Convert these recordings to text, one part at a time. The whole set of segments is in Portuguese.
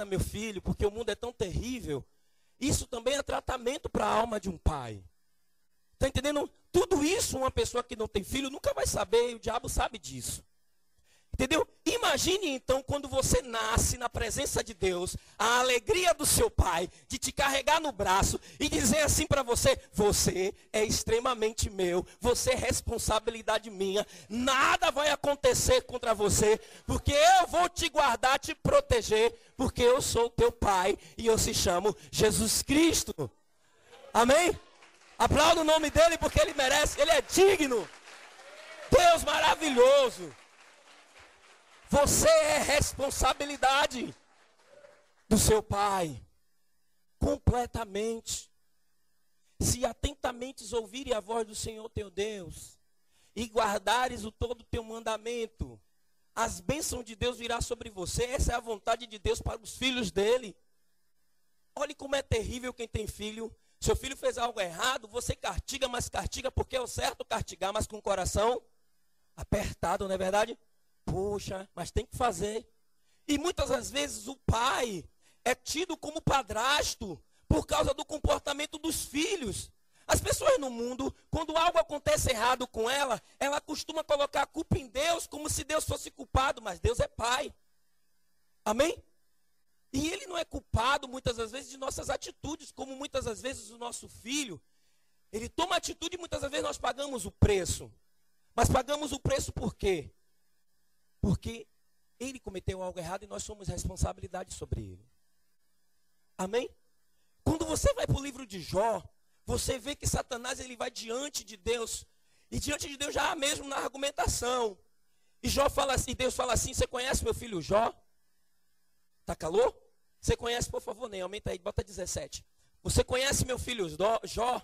meu filho, porque o mundo é tão terrível. Isso também é tratamento para a alma de um pai. Está entendendo? Tudo isso uma pessoa que não tem filho nunca vai saber, e o diabo sabe disso. Entendeu? Imagine então quando você nasce na presença de Deus, a alegria do seu pai de te carregar no braço e dizer assim para você: você é extremamente meu, você é responsabilidade minha, nada vai acontecer contra você, porque eu vou te guardar, te proteger, porque eu sou o teu pai e eu se chamo Jesus Cristo. Amém? Aplauda o nome dele porque ele merece, ele é digno. Deus maravilhoso. Você é responsabilidade do seu pai, completamente. Se atentamente ouvires a voz do Senhor teu Deus, e guardares o todo teu mandamento, as bênçãos de Deus virão sobre você. Essa é a vontade de Deus para os filhos dele. Olhe como é terrível quem tem filho. Seu filho fez algo errado, você castiga, mas castiga porque é o certo castigar, mas com o coração apertado, não é verdade? Poxa, mas tem que fazer. E muitas das vezes o pai é tido como padrasto por causa do comportamento dos filhos. As pessoas no mundo, quando algo acontece errado com ela costuma colocar a culpa em Deus, como se Deus fosse culpado, mas Deus é pai. Amém? E ele não é culpado muitas das vezes de nossas atitudes, como muitas das vezes o nosso filho, ele toma atitude e muitas das vezes nós pagamos o preço. Mas pagamos o preço por quê? Porque ele cometeu algo errado e nós somos responsabilidade sobre ele. Amém? Quando você vai para o livro de Jó, você vê que Satanás ele vai diante de Deus. E diante de Deus já mesmo na argumentação. E Jó fala assim, Deus fala assim: você conhece meu filho Jó? Tá calor? Você conhece, por favor, nem aumenta aí, bota 17. Você conhece meu filho Jó?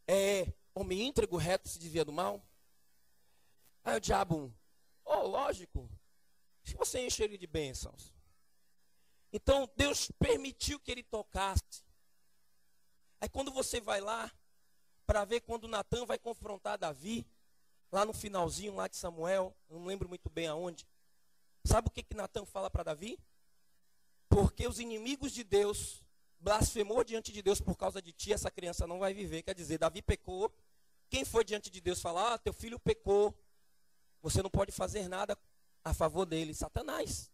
É homem íntegro, reto, se desvia do mal? Aí o diabo, lógico, se você enche ele de bênçãos. Então Deus permitiu que ele tocasse. Aí quando você vai lá, para ver quando Natan vai confrontar Davi, lá no finalzinho lá de Samuel, não lembro muito bem aonde. Sabe o que Natan fala para Davi? Porque os inimigos de Deus blasfemou diante de Deus por causa de ti, essa criança não vai viver. Quer dizer, Davi pecou. Quem foi diante de Deus falar: teu filho pecou, você não pode fazer nada a favor dele? Satanás.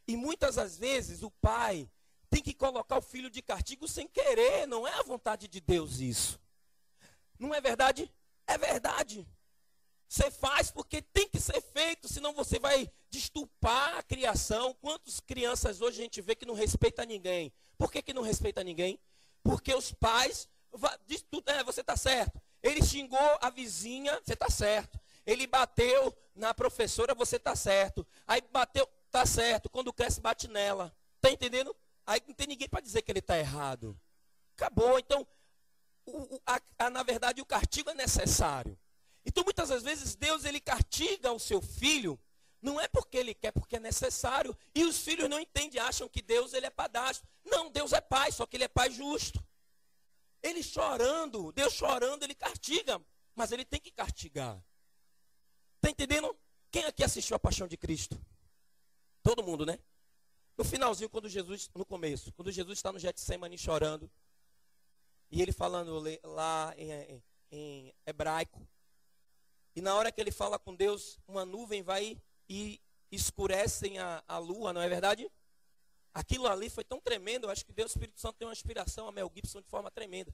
E muitas das vezes o pai tem que colocar o filho de castigo sem querer. Não é a vontade de Deus isso. Não é verdade? É verdade. Você faz porque tem que ser feito, senão você vai destupar a criação. Quantas crianças hoje a gente vê que não respeita ninguém? Por que não respeita ninguém? Porque os pais diz tudo, você está certo. Ele xingou a vizinha, você está certo. Ele bateu na professora, você está certo. Aí bateu, está certo. Quando cresce, bate nela. Está entendendo? Aí não tem ninguém para dizer que ele está errado. Acabou. Então, na verdade, o castigo é necessário. Então, muitas das vezes, Deus ele castiga o seu filho, não é porque ele quer, porque é necessário. E os filhos não entendem, acham que Deus ele é padrasto. Não, Deus é pai, só que ele é pai justo. Ele chorando, Deus chorando, ele castiga, mas ele tem que castigar. Está entendendo? Quem aqui assistiu a Paixão de Cristo? Todo mundo, né? No finalzinho, no começo, quando Jesus está no Getsemane chorando, e ele falando lá em hebraico, e na hora que ele fala com Deus, uma nuvem vai e escurecem a lua, não é verdade? Aquilo ali foi tão tremendo, eu acho que Deus, Espírito Santo, tem uma inspiração a Mel Gibson de forma tremenda.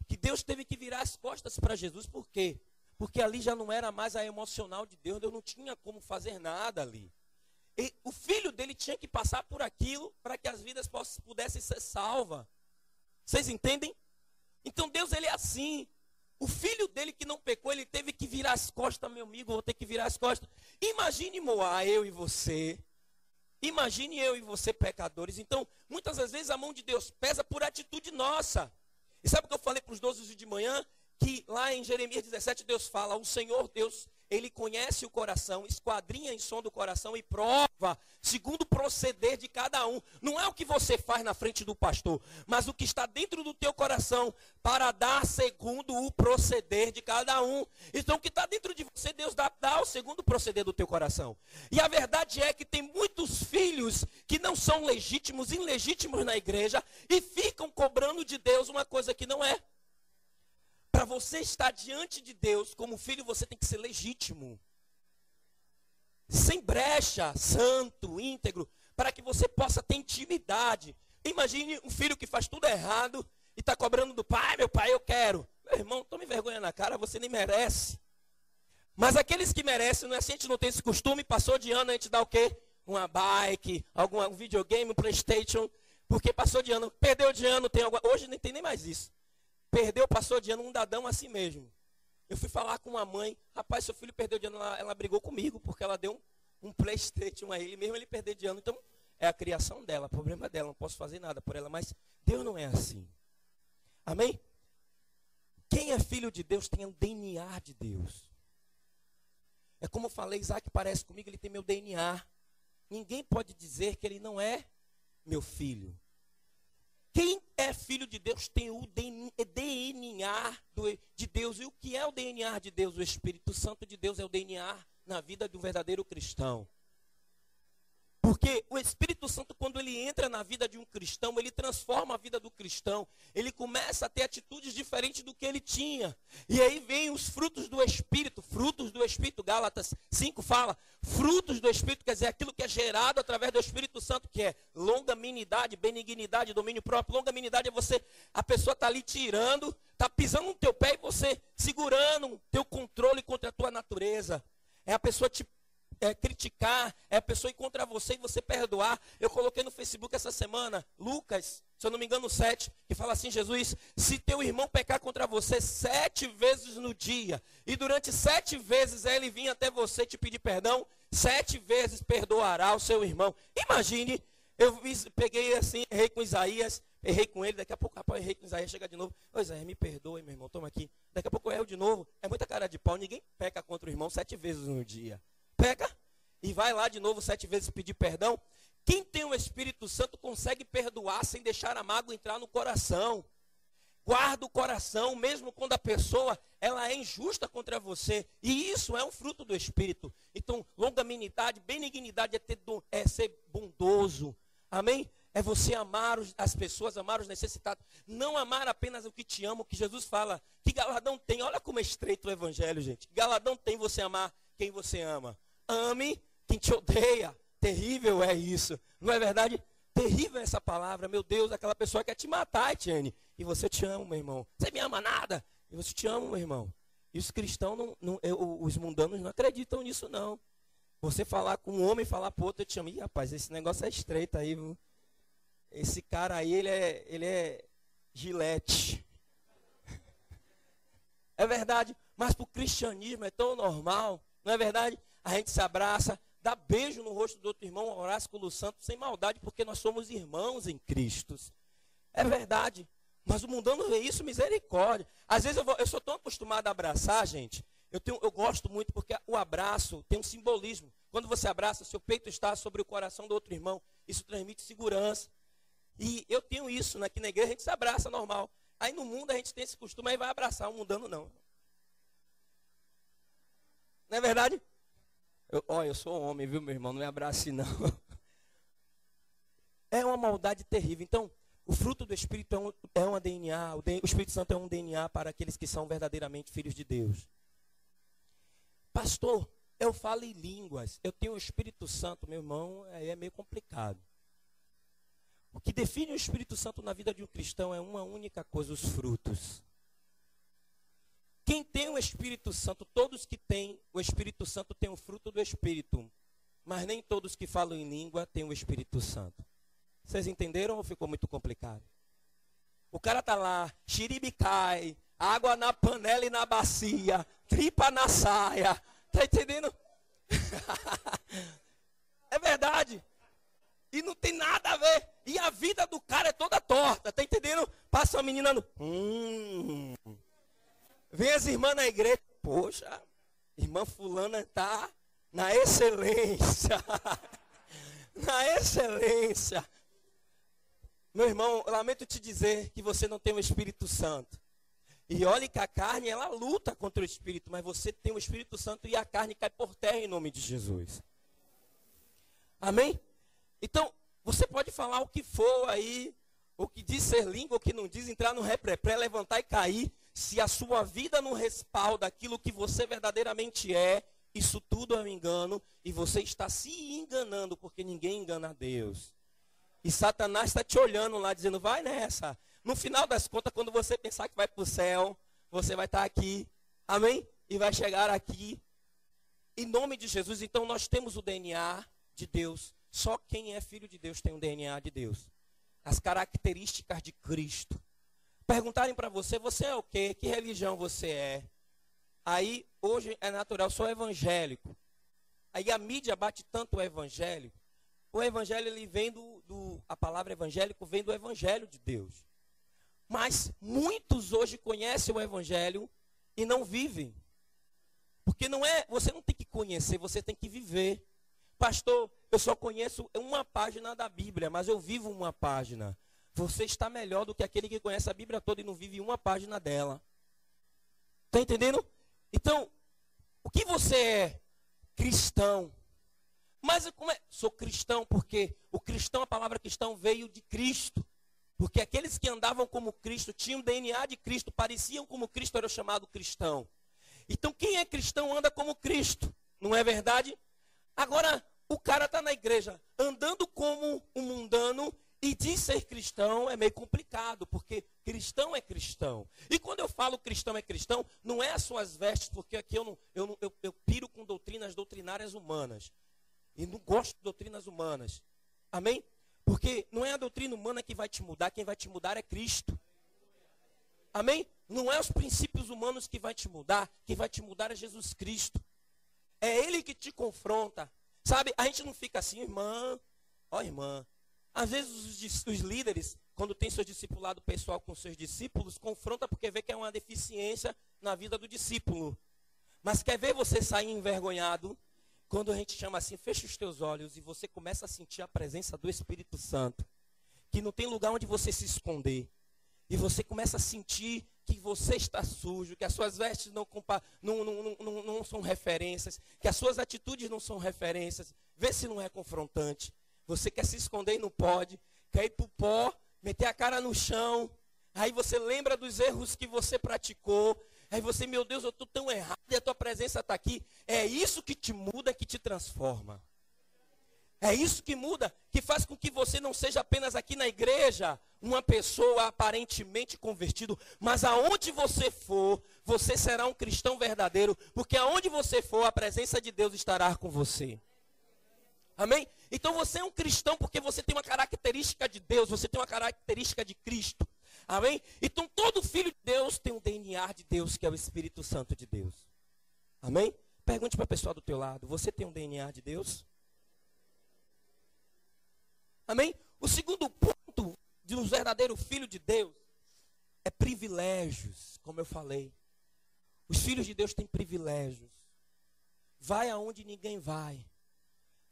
Que Deus teve que virar as costas para Jesus, por quê? Porque ali já não era mais a emocional de Deus, Deus não tinha como fazer nada ali. E o filho dele tinha que passar por aquilo para que as vidas pudessem ser salvas. Vocês entendem? Então Deus ele é assim. O filho dele que não pecou, ele teve que virar as costas, meu amigo, eu vou ter que virar as costas. Imagine Moá, eu e você. Imagine eu e você pecadores. Então, muitas das vezes a mão de Deus pesa por atitude nossa. E sabe o que eu falei para os 12 de manhã? Que lá em Jeremias 17 Deus fala: o Senhor Deus, ele conhece o coração, esquadrinha em som do coração e prova, segundo o proceder de cada um. Não é o que você faz na frente do pastor, mas o que está dentro do teu coração, para dar segundo o proceder de cada um. Então o que está dentro de você, Deus dá o segundo proceder do teu coração. E a verdade é que tem muitos filhos que não são legítimos, ilegítimos na igreja, e ficam cobrando de Deus uma coisa que não é. Para você estar diante de Deus como filho, você tem que ser legítimo. Sem brecha, santo, íntegro, para que você possa ter intimidade. Imagine um filho que faz tudo errado e está cobrando do pai: meu pai, eu quero. Meu irmão, tome vergonha na cara, você nem merece. Mas aqueles que merecem, não é assim, a gente não tem esse costume, passou de ano, a gente dá o quê? Uma bike, um videogame, um PlayStation, porque passou de ano, perdeu de ano, tem alguma... Hoje nem tem nem mais isso. Perdeu, passou de ano, um dadão assim mesmo. Eu fui falar com uma mãe: rapaz, seu filho perdeu de ano, ela brigou comigo, porque ela deu um PlayStation a ele, mesmo ele perder de ano. Então, é a criação dela, problema dela, não posso fazer nada por ela, mas Deus não é assim. Amém? Quem é filho de Deus tem o DNA de Deus. É como eu falei, Isaac parece comigo, ele tem meu DNA. Ninguém pode dizer que ele não é meu filho. Quem é filho de Deus tem o DNA de Deus. E o que é o DNA de Deus? O Espírito Santo de Deus é o DNA na vida do verdadeiro cristão. Porque o Espírito Santo, quando ele entra na vida de um cristão, ele transforma a vida do cristão. Ele começa a ter atitudes diferentes do que ele tinha. E aí vem os frutos do Espírito. Frutos do Espírito, Gálatas 5 fala. Frutos do Espírito, quer dizer, aquilo que é gerado através do Espírito Santo, que é longanimidade, benignidade, domínio próprio. Longanimidade é você, a pessoa está ali tirando, está pisando no teu pé e você segurando o teu controle contra a tua natureza. É a pessoa te criticar, é a pessoa ir contra você e você perdoar. Eu coloquei no Facebook essa semana, Lucas, se eu não me engano 7, que fala assim: Jesus, se teu irmão pecar contra você 7 vezes no dia, e durante 7 vezes ele vir até você te pedir perdão, 7 vezes perdoará o seu irmão. Imagine, eu peguei assim, errei com Isaías, errei com ele, daqui a pouco, rapaz, errei com Isaías, chega de novo: ô Isaías, me perdoe, meu irmão, toma aqui. Daqui a pouco eu erro de novo. É muita cara de pau, ninguém peca contra o irmão 7 vezes no dia. Pega e vai lá de novo 7 vezes pedir perdão. Quem tem o Espírito Santo consegue perdoar sem deixar a mágoa entrar no coração. Guarda o coração, mesmo quando a pessoa ela é injusta contra você. E isso é um fruto do Espírito. Então, longanimidade, benignidade é ser bondoso. Amém? É você amar as pessoas, amar os necessitados. Não amar apenas o que te ama, o que Jesus fala. Que galardão tem? Olha como é estreito o evangelho, gente. Que galardão tem você amar quem você ama? Ame quem te odeia. Terrível é isso. Não é verdade? Terrível é essa palavra. Meu Deus, aquela pessoa quer te matar, Etienne. E você te ama, meu irmão. Você me ama nada. E você te ama, meu irmão. E os cristãos, os mundanos não acreditam nisso, não. Você falar com um homem e falar para o outro: eu te amo. Ih, rapaz, esse negócio é estreito aí, viu? Esse cara aí, ele é gilete. É verdade. Mas para o cristianismo é tão normal. Não é verdade? A gente se abraça, dá beijo no rosto do outro irmão, oráculo santo, sem maldade, porque nós somos irmãos em Cristo. É verdade. Mas o mundano vê isso, misericórdia. Às vezes eu sou tão acostumado a abraçar, gente. Eu gosto muito porque o abraço tem um simbolismo. Quando você abraça, seu peito está sobre o coração do outro irmão. Isso transmite segurança. E eu tenho isso, aqui na igreja a gente se abraça normal. Aí no mundo a gente tem esse costume, aí vai abraçar, o mundano não. Não é verdade? Eu sou homem, viu, meu irmão? Não me abrace, não. É uma maldade terrível. Então, o fruto do Espírito é um DNA. O Espírito Santo é um DNA para aqueles que são verdadeiramente filhos de Deus. Pastor, eu falo em línguas. Eu tenho o Espírito Santo, meu irmão, aí é meio complicado. O que define o Espírito Santo na vida de um cristão é uma única coisa: os frutos. Quem tem o Espírito Santo, todos que têm o Espírito Santo têm o fruto do Espírito. Mas nem todos que falam em língua têm o Espírito Santo. Vocês entenderam ou ficou muito complicado? O cara tá lá, xiribicai, água na panela e na bacia, tripa na saia. Tá entendendo? É verdade. E não tem nada a ver. E a vida do cara é toda torta. Tá entendendo? Passa uma menina no... Vem as irmãs na igreja. Poxa, Irmã fulana está na excelência. Na excelência. Meu irmão, eu lamento te dizer que você não tem o Espírito Santo. E olhe que a carne, ela luta contra o Espírito, mas você tem o Espírito Santo e a carne cai por terra em nome de Jesus. Amém? Então, você pode falar o que for aí, o que diz ser língua, o que não diz, entrar no repré, levantar e cair. Se a sua vida não respalda aquilo que você verdadeiramente é, isso tudo é um engano e você está se enganando, porque ninguém engana a Deus. E Satanás está te olhando lá, dizendo, vai nessa. No final das contas, quando você pensar que vai para o céu, você vai estar aqui, amém? E vai chegar aqui, em nome de Jesus. Então nós temos o DNA de Deus. Só quem é filho de Deus tem o DNA de Deus. As características de Cristo. Perguntarem para você, você é o quê? Que religião você é? Aí, hoje é natural, sou evangélico. Aí a mídia bate tanto o evangelho. O evangelho, ele vem a palavra evangélico vem do evangelho de Deus. Mas muitos hoje conhecem o evangelho e não vivem. Porque você não tem que conhecer, você tem que viver. Pastor, eu só conheço uma página da Bíblia, mas eu vivo uma página. Você está melhor do que aquele que conhece a Bíblia toda e não vive uma página dela. Está entendendo? Então, o que você é? Cristão. Mas como é? Sou cristão porque o cristão, a palavra cristão veio de Cristo. Porque aqueles que andavam como Cristo, tinham o DNA de Cristo, pareciam como Cristo, era chamado cristão. Então quem é cristão anda como Cristo. Não é verdade? Agora, o cara está na igreja andando como um mundano e diz ser cristão é meio complicado, porque cristão é cristão. E quando eu falo cristão é cristão, não é as suas vestes, porque aqui eu piro com doutrinárias humanas. E não gosto de doutrinas humanas. Amém? Porque não é a doutrina humana que vai te mudar, quem vai te mudar é Cristo. Amém? Não é os princípios humanos que vai te mudar, quem vai te mudar é Jesus Cristo. É Ele que te confronta. Sabe, a gente não fica assim, irmã, ó irmã. Às vezes os líderes, quando tem seu discipulado pessoal com seus discípulos, confronta porque vê que é uma deficiência na vida do discípulo. Mas quer ver você sair envergonhado? Quando a gente chama assim, fecha os teus olhos e você começa a sentir a presença do Espírito Santo. Que não tem lugar onde você se esconder. E você começa a sentir que você está sujo, que as suas vestes não são referências, que as suas atitudes não são referências. Vê se não é confrontante. Você quer se esconder e não pode. Quer ir para o pó, meter a cara no chão. Aí você lembra dos erros que você praticou. Aí você, meu Deus, eu estou tão errado e a tua presença está aqui. É isso que te muda, que te transforma. É isso que muda, que faz com que você não seja apenas aqui na igreja uma pessoa aparentemente convertido, mas aonde você for, você será um cristão verdadeiro, porque aonde você for, a presença de Deus estará com você. Amém? Então você é um cristão porque você tem uma característica de Deus, você tem uma característica de Cristo. Amém? Então todo filho de Deus tem um DNA de Deus, que é o Espírito Santo de Deus. Amém? Pergunte para a pessoa do teu lado, você tem um DNA de Deus? Amém? O segundo ponto de um verdadeiro filho de Deus é privilégios, como eu falei. Os filhos de Deus têm privilégios. Vai aonde ninguém vai.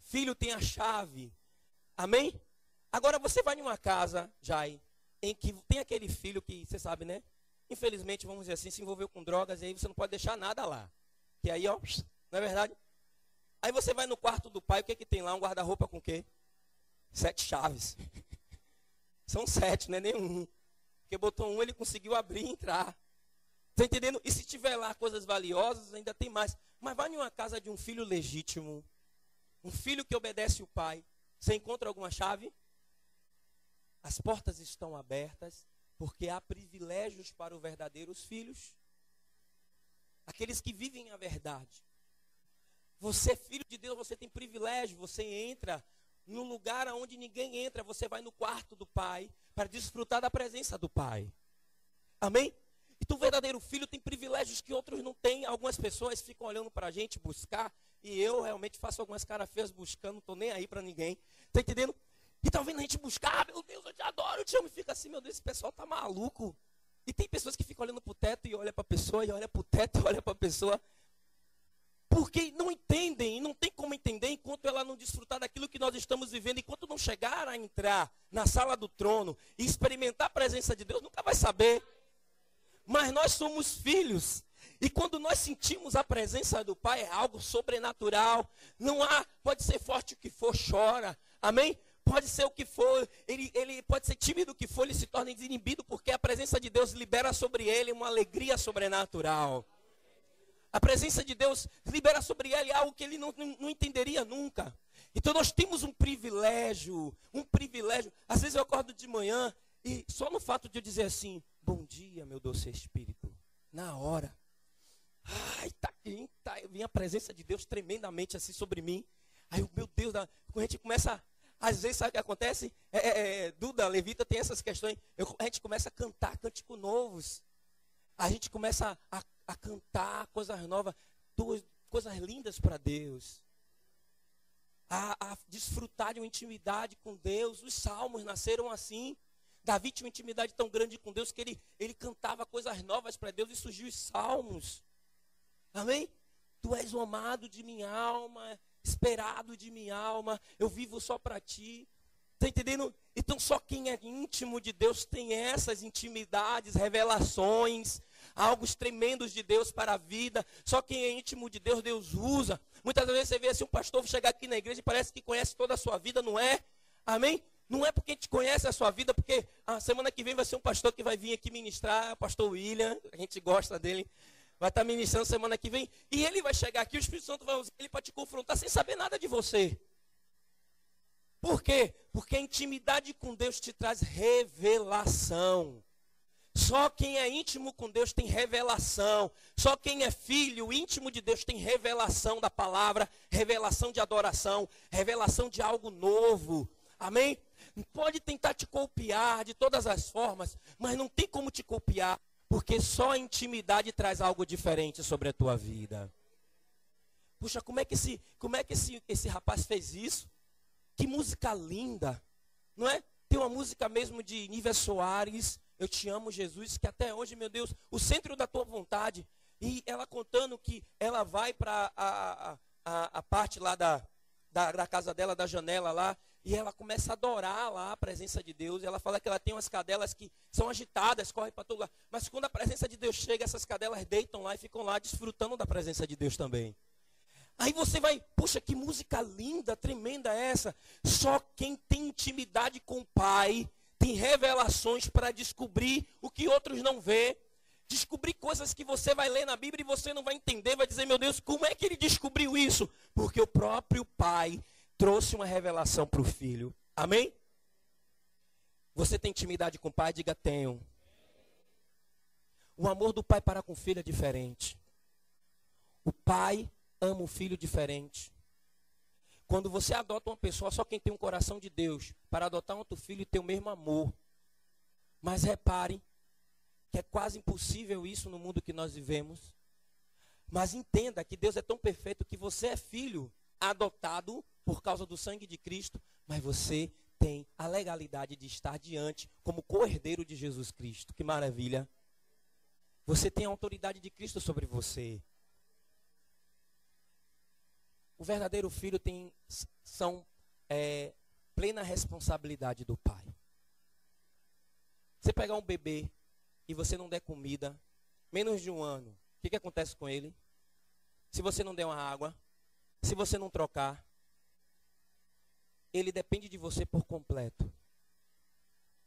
Filho tem a chave. Amém? Agora você vai em uma casa, Jai, em que tem aquele filho que, você sabe, né? Infelizmente, vamos dizer assim, se envolveu com drogas e aí você não pode deixar nada lá. Que aí, ó, não é verdade? Aí você vai no quarto do pai, o que que tem lá? Um guarda-roupa com o quê? 7 chaves. São 7, não é nenhum. Porque botou um, ele conseguiu abrir e entrar. Está entendendo? E se tiver lá coisas valiosas, ainda tem mais. Mas vai em uma casa de um filho legítimo, um filho que obedece o pai. Você encontra alguma chave? As portas estão abertas, porque há privilégios para os verdadeiros filhos. Aqueles que vivem a verdade. Você é filho de Deus, você tem privilégio, você entra no lugar onde ninguém entra, você vai no quarto do pai para desfrutar da presença do pai. Amém? Então o verdadeiro filho tem privilégios que outros não têm. Algumas pessoas ficam olhando para a gente buscar, e eu realmente faço algumas caras feias buscando, não estou nem aí para ninguém. Está entendendo? E tá vendo a gente buscar, meu Deus, eu te adoro, eu te amo, e fica assim, meu Deus, esse pessoal tá maluco. E tem pessoas que ficam olhando para o teto e olha para a pessoa, e olha para o teto e olha para a pessoa. Porque não entendem, e não tem como entender enquanto ela não desfrutar daquilo que nós estamos vivendo. Enquanto não chegar a entrar na sala do trono e experimentar a presença de Deus, nunca vai saber. Mas nós somos filhos. E quando nós sentimos a presença do Pai, é algo sobrenatural. Não há, pode ser forte o que for, chora. Amém? Pode ser o que for, ele pode ser tímido o que for, ele se torna desinibido, porque a presença de Deus libera sobre ele uma alegria sobrenatural. A presença de Deus libera sobre ele algo que ele não entenderia nunca. Então nós temos um privilégio. Às vezes eu acordo de manhã e só no fato de eu dizer assim, bom dia, meu doce Espírito, na hora. Ai, vem a presença de Deus tremendamente assim sobre mim. Aí, meu Deus, quando a gente começa, às vezes sabe o que acontece? Duda, Levita tem essas questões. A gente começa a cantar cânticos novos. A gente começa a cantar coisas novas, coisas lindas para Deus. A desfrutar de uma intimidade com Deus. Os salmos nasceram assim. Davi tinha uma intimidade tão grande com Deus que ele cantava coisas novas para Deus e surgiu os salmos. Amém? Tu és o amado de minha alma, esperado de minha alma, eu vivo só para ti. Está entendendo? Então só quem é íntimo de Deus tem essas intimidades, revelações, algo tremendos de Deus para a vida. Só quem é íntimo de Deus, Deus usa. Muitas vezes você vê assim um pastor chegar aqui na igreja e parece que conhece toda a sua vida, não é? Amém? Não é porque a gente conhece a sua vida, porque a semana que vem vai ser um pastor que vai vir aqui ministrar, o pastor William, a gente gosta dele. Vai estar ministrando semana que vem. E ele vai chegar aqui, o Espírito Santo vai usar ele para te confrontar sem saber nada de você. Por quê? Porque a intimidade com Deus te traz revelação. Só quem é íntimo com Deus tem revelação. Só quem é filho íntimo de Deus tem revelação da palavra, revelação de adoração, revelação de algo novo. Amém? Pode tentar te copiar de todas as formas, mas não tem como te copiar. Porque só a intimidade traz algo diferente sobre a tua vida. Puxa, como é que esse rapaz fez isso? Que música linda, não é? Tem uma música mesmo de Nívia Soares, Eu Te Amo, Jesus, que até hoje, meu Deus, o centro da tua vontade. E ela contando que ela vai para a parte lá da casa dela, da janela lá, e ela começa a adorar lá a presença de Deus. E ela fala que ela tem umas cadelas que são agitadas, correm para todo lugar. Mas quando a presença de Deus chega, essas cadelas deitam lá e ficam lá desfrutando da presença de Deus também. Aí você vai, puxa, que música linda, tremenda essa. Só quem tem intimidade com o Pai tem revelações para descobrir o que outros não vê. Descobrir coisas que você vai ler na Bíblia e você não vai entender, vai dizer, meu Deus, como é que ele descobriu isso? Porque o próprio Pai trouxe uma revelação para o filho. Amém? Você tem intimidade com o Pai? Diga, tenho. O amor do Pai para com o filho é diferente. O Pai ama o filho diferente. Quando você adota uma pessoa, só quem tem um coração de Deus, para adotar um outro filho tem o mesmo amor. Mas repare que é quase impossível isso no mundo que nós vivemos. Mas entenda que Deus é tão perfeito que você é filho adotado por causa do sangue de Cristo, mas você tem a legalidade de estar diante como co-herdeiro de Jesus Cristo. Que maravilha! Você tem a autoridade de Cristo sobre você. O verdadeiro filho tem plena responsabilidade do pai. Você pegar um bebê e você não der comida, menos de um ano, o que acontece com ele? Se você não der uma água, se você não trocar, ele depende de você por completo.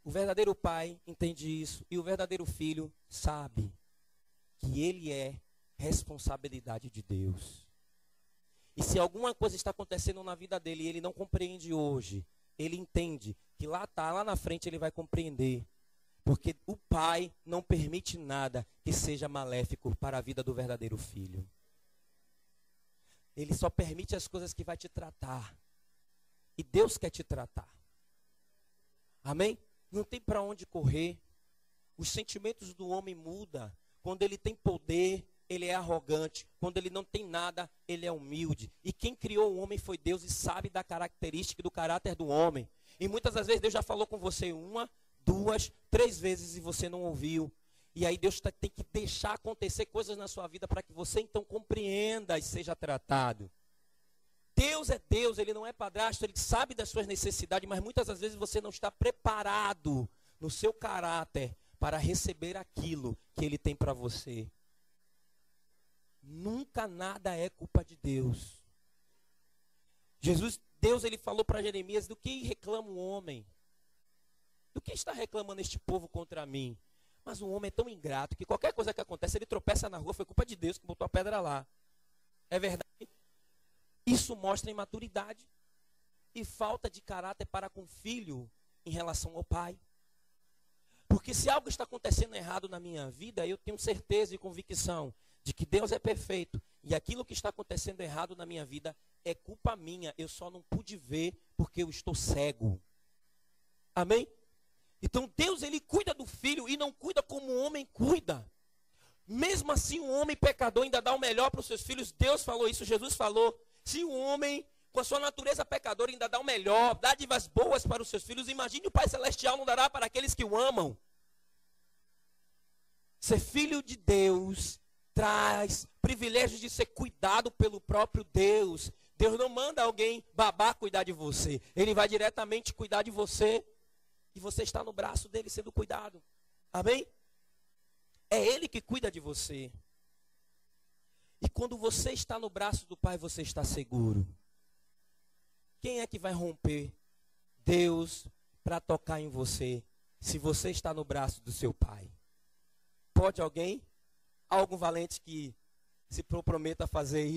O verdadeiro pai entende isso e o verdadeiro filho sabe que ele é responsabilidade de Deus. E se alguma coisa está acontecendo na vida dele e ele não compreende hoje, ele entende que lá na frente ele vai compreender. Porque o pai não permite nada que seja maléfico para a vida do verdadeiro filho. Ele só permite as coisas que vai te tratar. E Deus quer te tratar. Amém? Não tem para onde correr. Os sentimentos do homem mudam. Quando ele tem poder, ele é arrogante. Quando ele não tem nada, ele é humilde. E quem criou o homem foi Deus e sabe da característica e do caráter do homem. E muitas das vezes Deus já falou com você 1, 2, 3 vezes e você não ouviu. E aí Deus tem que deixar acontecer coisas na sua vida para que você então compreenda e seja tratado. Deus é Deus, Ele não é padrasto, Ele sabe das suas necessidades, mas muitas das vezes você não está preparado no seu caráter para receber aquilo que Ele tem para você. Nunca nada é culpa de Deus. Deus ele falou para Jeremias: do que reclama o homem? Do que está reclamando este povo contra mim? Mas o homem é tão ingrato que qualquer coisa que acontece, ele tropeça na rua, foi culpa de Deus que botou a pedra lá. É verdade? Isso mostra imaturidade e falta de caráter para com o filho em relação ao pai. Porque se algo está acontecendo errado na minha vida, eu tenho certeza e convicção de que Deus é perfeito. E aquilo que está acontecendo errado na minha vida é culpa minha. Eu só não pude ver porque eu estou cego. Amém? Então Deus ele cuida do filho e não cuida como o homem cuida. Mesmo assim o homem pecador ainda dá o melhor para os seus filhos. Deus falou isso, Jesus falou. Se o homem com a sua natureza pecadora ainda dá o melhor, dádivas boas para os seus filhos, imagine o Pai Celestial não dará para aqueles que o amam. Ser filho de Deus traz privilégio de ser cuidado pelo próprio Deus. Deus não manda alguém babá cuidar de você. Ele vai diretamente cuidar de você. E você está no braço dele sendo cuidado. Amém? É ele que cuida de você. E quando você está no braço do Pai, você está seguro. Quem é que vai romper Deus para tocar em você se você está no braço do seu Pai? Pode alguém? Algum valente que se comprometa a fazer isso?